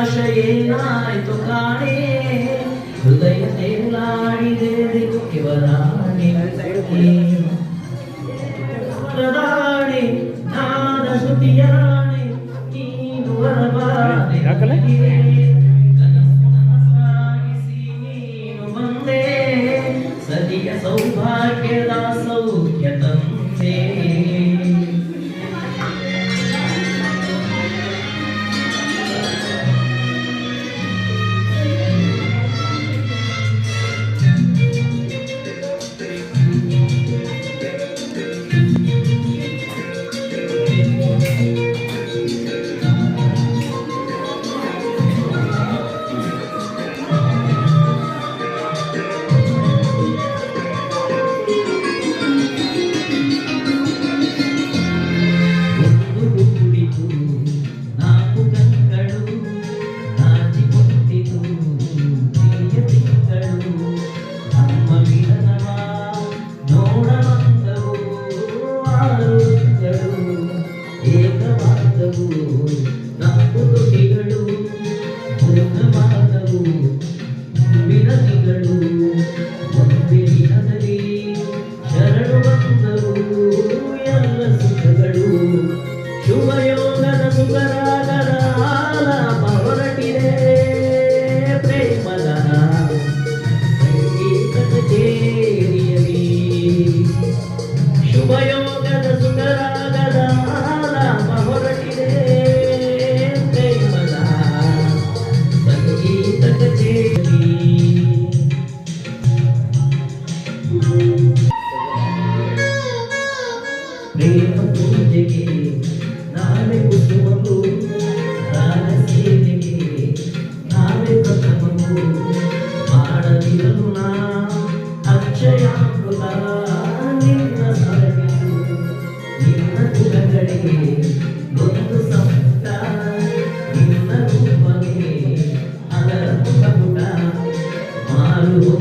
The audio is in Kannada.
ಏನಾಯ್ತು ಕಾಣೆ ಹೃದಯ ತೇಲಾಡಿದೆ ಇವರಾಣೆ ನಾದ ಶ್ರುತಿಯಾಣೆ ನೀನು ಬರಬಾರದೆ ನೀನು ಬಂದೆ ಸದಿಯ ಸೌಭಾಗ್ಯದ ಸೌಖ್ಯ ತಂದೆ ಶುಭಯೋಗದ ಸುಖರಾಗದ ಆಲಾಪ ಹೊರಟಿದೆ ಪ್ರೇಮದ ಸಂಗೀತದ ಕೇರಿಯಲಿ ಶುಭಯೋಗದ ಸುಖರಾಗದ ಆಲಾಪ ಹೊರಟಿದೆ ಪ್ರೇಮದ ಸಂಗೀತ ಕಚೇರಿ ಪ್ರೇಮ ಪೂಜೆಗೆ ನಾಳೆ ಕುಸುಮವು ರಾಗ ಸೇವೆಗೆ ನಾಳೆ ಪ್ರಥಮವು ಮಾಡದಿರಲು ನಾ ಅಕ್ಷಯಾಮೃತ ನಿನ್ನ ಸರಣಿಯು ನಿನ್ನ ಕುಲಗಳಿಗೆ ಒಂದು ಸಂಪುಟ ನಿನ್ನ ರೂಪವೇ ಅದರ ಮುಖಪುಟ ಮಾರು